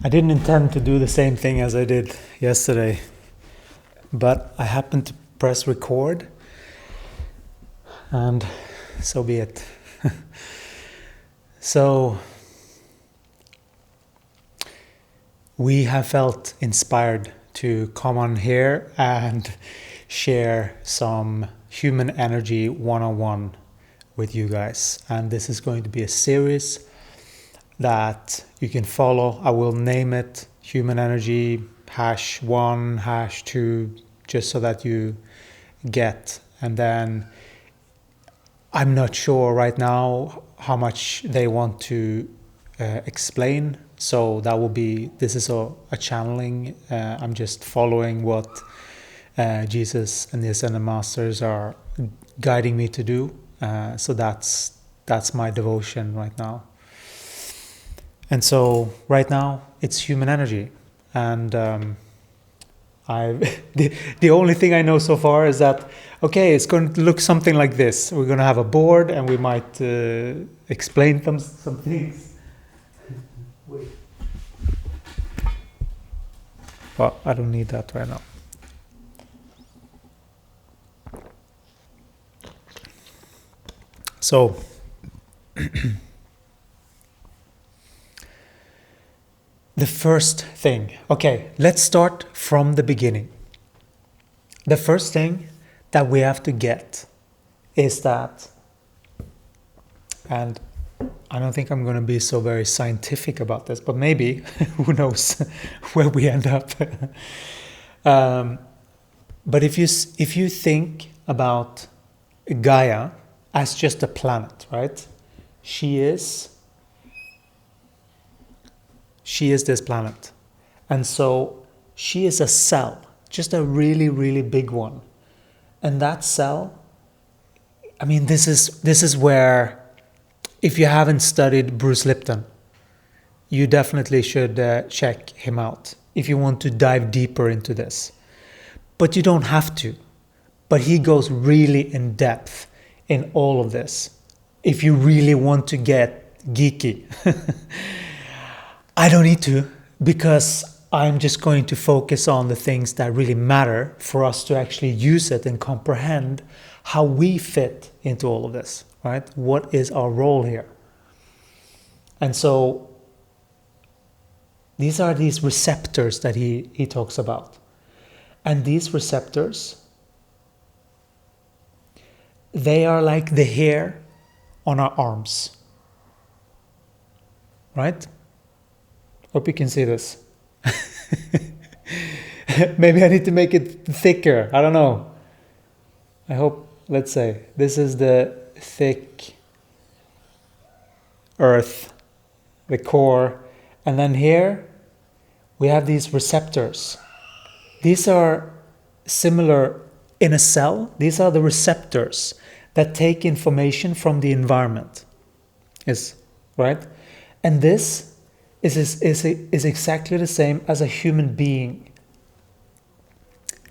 I didn't intend to do the same thing as I did yesterday, but I happened to press record, and so be it. So, we have felt inspired to come on here and share some human energy one-on-one with you guys. And this is going to be a series that you can follow. I will name it Human Energy #1, #2, just so that you get. And then I'm not sure right now how much they want to explain. So that will be, this is a channeling. I'm just following what Jesus and the Ascended Masters are guiding me to do. So that's my devotion right now. And so right now it's human energy, and the only thing I know so far is that okay, it's going to look something like this. We're going to have a board, and we might explain some things. Wait. Well, I don't need that right now. So. The first thing, okay, let's start from the beginning. The first thing that we have to get is that, and I don't think I'm going to be so very scientific about this, but maybe, who knows where we end up. But if you think about Gaia as just a planet, right? She is this planet. And so she is a cell, just a really, really big one. And that cell, I mean, this is where, if you haven't studied Bruce Lipton, you definitely should check him out if you want to dive deeper into this. But you don't have to. But he goes really in depth in all of this, if you really want to get geeky. I don't need to, because I'm just going to focus on the things that really matter for us to actually use it and comprehend how we fit into all of this, right? What is our role here? And so these are these receptors that he talks about. And these receptors, they are like the hair on our arms, right? Hope you can see this. Maybe I need to make it thicker. I don't know. I hope, let's say, this is the thick earth, the core. And then here we have these receptors. These are similar in a cell. These are the receptors that take information from the environment. Right? And this is exactly the same as a human being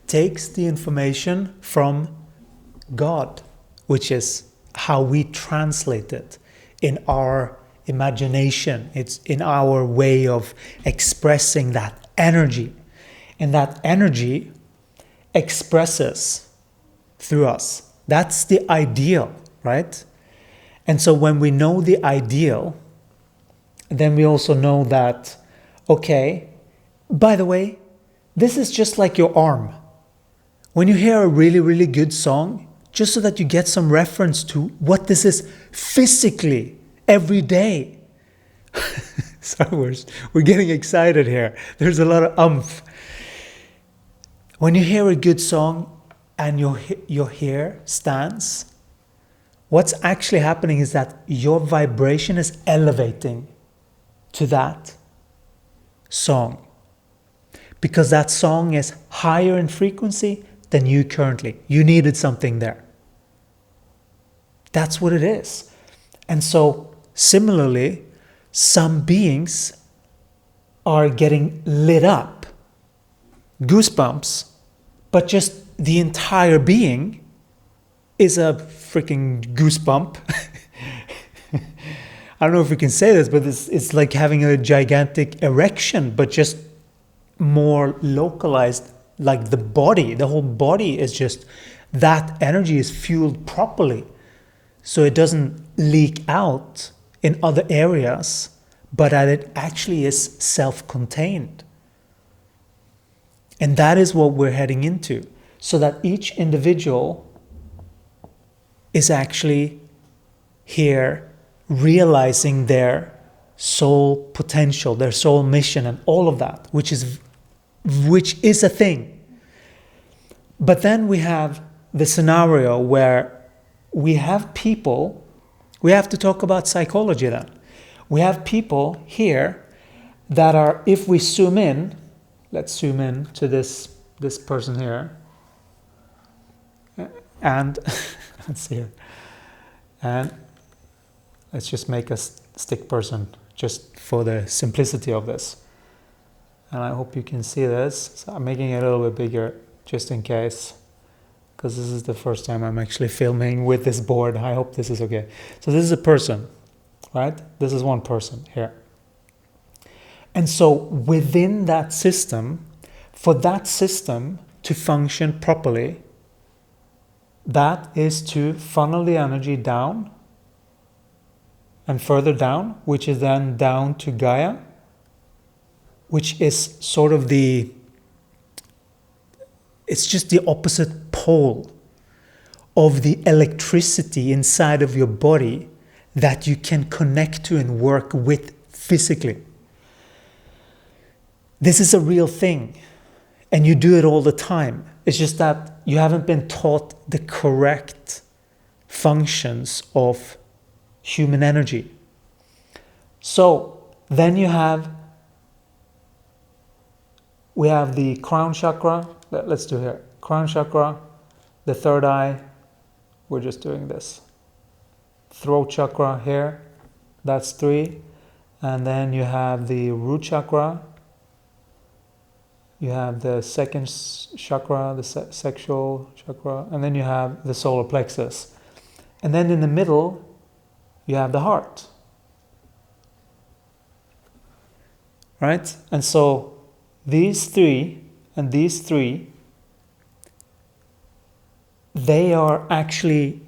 takes the information from God, which is how we translate it in our imagination. It's in our way of expressing that energy. And that energy expresses through us. That's the ideal, right? And so when we know the ideal, then we also know that, okay, by the way, this is just like your arm. When you hear a really, really good song, just so that you get some reference to what this is physically every day. Sorry, we're getting excited here. There's a lot of umph. When you hear a good song and your hair stands, what's actually happening is that your vibration is elevating to that song, because that song is higher in frequency than you currently. You needed something there. That's what it is. And so similarly, some beings are getting lit up, goosebumps, but just the entire being is a freaking goosebump. I don't know if we can say this, but it's like having a gigantic erection, but just more localized. Like the whole body is just, that energy is fueled properly. So it doesn't leak out in other areas, but that it actually is self-contained. And that is what we're heading into. So that each individual is actually here realizing their soul potential, their soul mission, and all of that, which is a thing. But then we have the scenario where we have people, we have to talk about psychology then. We have people here that are, if we zoom in, let's zoom in to this person here, and let's see here, and let's just make a stick person just for the simplicity of this. And I hope you can see this. So I'm making it a little bit bigger just in case, because this is the first time I'm actually filming with this board. I hope this is okay. So this is a person, right? This is one person here. And so within that system, for that system to function properly, that is to funnel the energy down and further down, which is then down to Gaia, which is sort of it's just the opposite pole of the electricity inside of your body that you can connect to and work with physically. This is a real thing, and you do it all the time. It's just that you haven't been taught the correct functions of human energy. So then we have the crown chakra. Let's do here. Crown chakra, the third eye. We're just doing this. Throat chakra here. That's 3. And then you have the root chakra. You have the second chakra, the sexual chakra. And then you have the solar plexus. And then in the middle, you have the heart. Right? And so these 3 and these 3, they are actually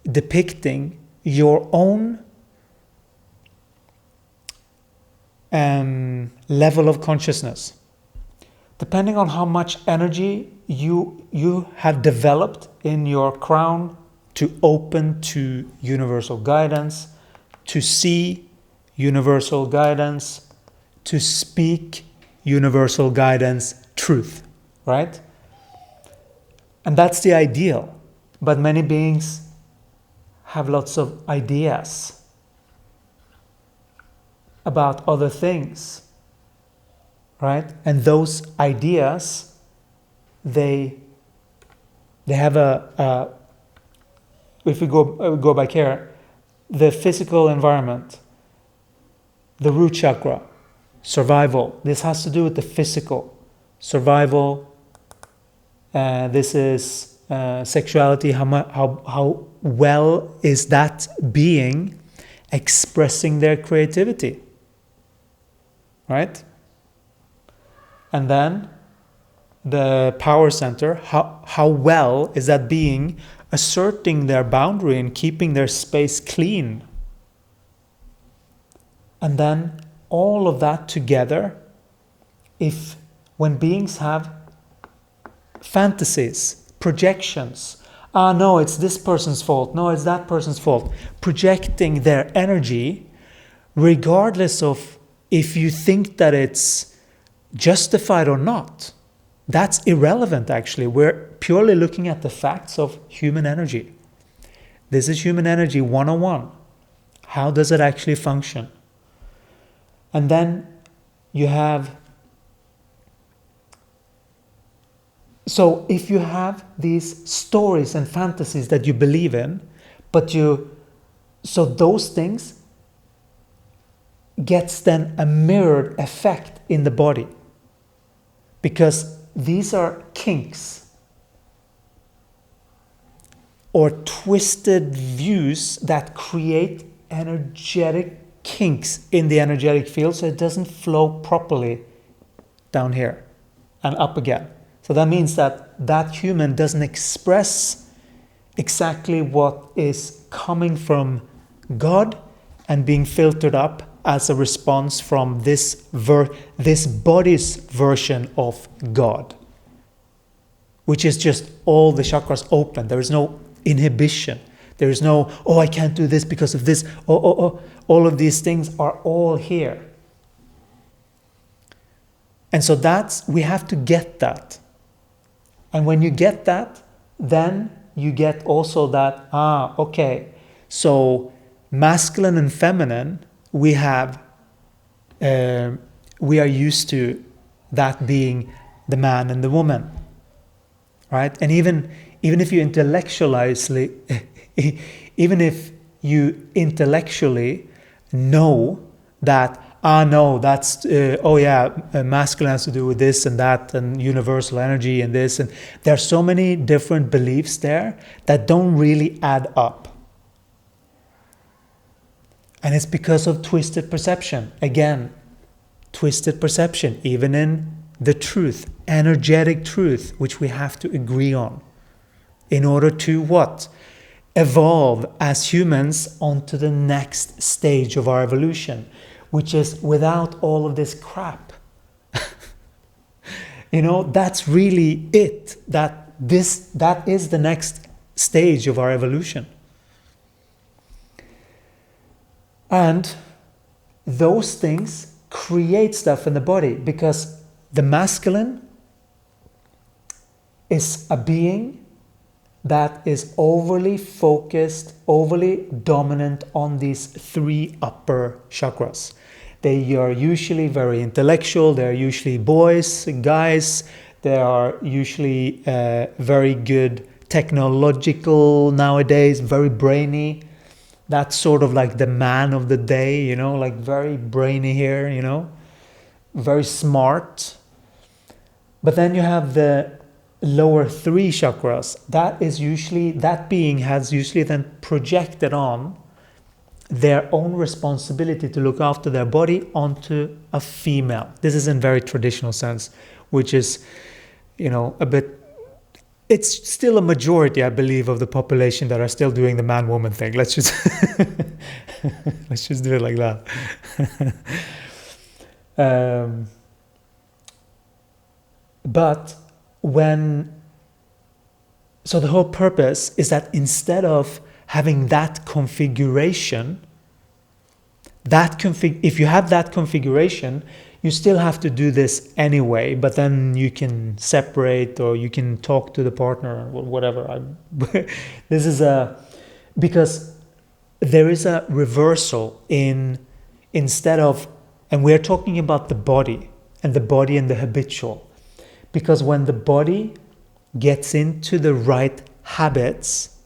depicting your own level of consciousness. Depending on how much energy you have developed in your crown to open to universal guidance, to see universal guidance, to speak universal guidance, truth, right? And that's the ideal. But many beings have lots of ideas about other things, right? And those ideas, they have if we go back here, the physical environment, the root chakra, survival. This has to do with the physical survival. This is sexuality. How well is that being expressing their creativity, right? And then the power center. How well is that being asserting their boundary and keeping their space clean? And then all of that together, when beings have fantasies, projections, no, it's this person's fault, no, it's that person's fault, projecting their energy, regardless of if you think that it's justified or not, that's irrelevant actually. We're purely looking at the facts of human energy. This is human energy 101. How does it actually function? And then you have, so if you have these stories and fantasies that you believe in, so those things gets then a mirrored effect in the body, because these are kinks or twisted views that create energetic kinks in the energetic field, so it doesn't flow properly down here and up again. So that means that that human doesn't express exactly what is coming from God and being filtered up as a response from this body's version of God, which is just all the chakras open. There is no inhibition. There is no, oh, I can't do this because of this. Oh. All of these things are all here. And so we have to get that. And when you get that, then you get also that, okay, so masculine and feminine, we are used to that being the man and the woman, right? And even if you intellectually know that, no, that's, masculine has to do with this and that and universal energy and this, and there are so many different beliefs there that don't really add up. And it's because of twisted perception. Again, twisted perception, even in the truth, energetic truth, which we have to agree on in order to what? Evolve as humans onto the next stage of our evolution, which is without all of this crap. That's really it. That is the next stage of our evolution. And those things create stuff in the body, because the masculine is a being that is overly focused, overly dominant on these 3 upper chakras. They are usually very intellectual, they're usually boys, guys, they are usually very good technological nowadays, very brainy. That's sort of like the man of the day, like very brainy here, very smart. But then you have the lower 3 chakras. That being has usually then projected on their own responsibility to look after their body onto a female. This is in very traditional sense, which is, a bit. It's still a majority, I believe, of the population that are still doing the man-woman thing. Let's just do it like that. So the whole purpose is that instead of having that configuration, if you have that configuration, you still have to do this anyway, but then you can separate or you can talk to the partner or whatever. Because there is a reversal instead of, and we're talking about the body and the habitual. Because when the body gets into the right habits,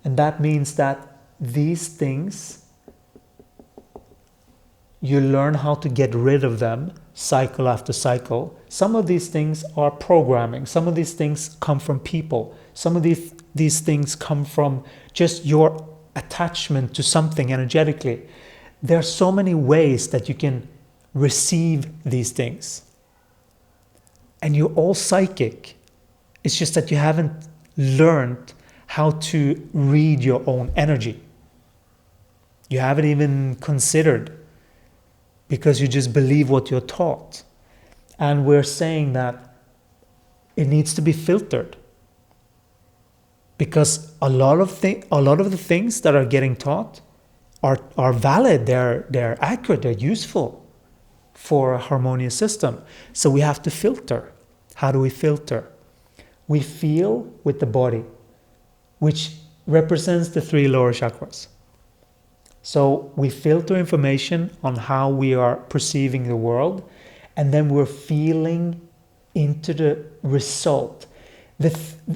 and that means that these things, you learn how to get rid of them cycle after cycle. Some of these things are programming. Some of these things come from people. Some of these things come from just your attachment to something energetically. There are so many ways that you can receive these things. And you're all psychic. It's just that you haven't learned how to read your own energy. You haven't even considered, because you just believe what you're taught. And we're saying that it needs to be filtered. Because a lot of the things that are getting taught are valid, they're accurate, they're useful for a harmonious system. So we have to filter. How do we filter? We feel with the body, which represents the 3 lower chakras. So we filter information on how we are perceiving the world, and then we're feeling into the result.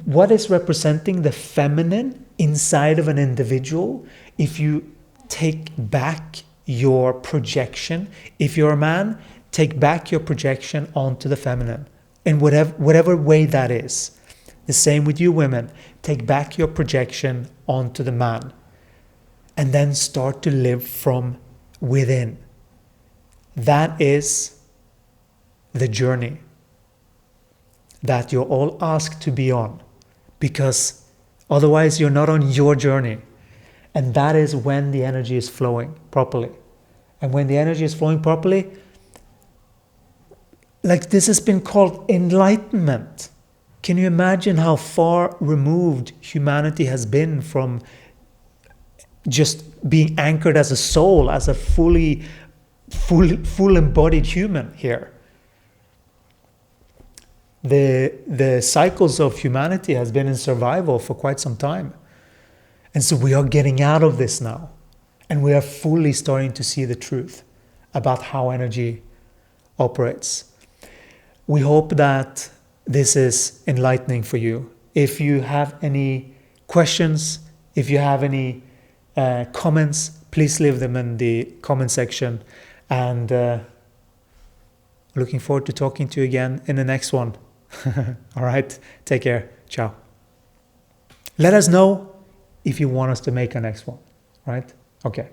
What is representing the feminine inside of an individual, if you take back your projection, if you're a man, take back your projection onto the feminine, in whatever way that is. The same with you women, take back your projection onto the man. And then start to live from within. That is the journey that you're all asked to be on, because otherwise you're not on your journey. And that is when the energy is flowing properly. And when the energy is flowing properly, like this has been called enlightenment. Can you imagine how far removed humanity has been from just being anchored as a soul, as a full embodied human here? The cycles of humanity has been in survival for quite some time. And so we are getting out of this now. And we are fully starting to see the truth about how energy operates. We hope that this is enlightening for you. If you have any questions, if you have any comments, please leave them in the comment section. And looking forward to talking to you again in the next one. All right, take care. Ciao. Let us know if you want us to make a next one, right? Okay.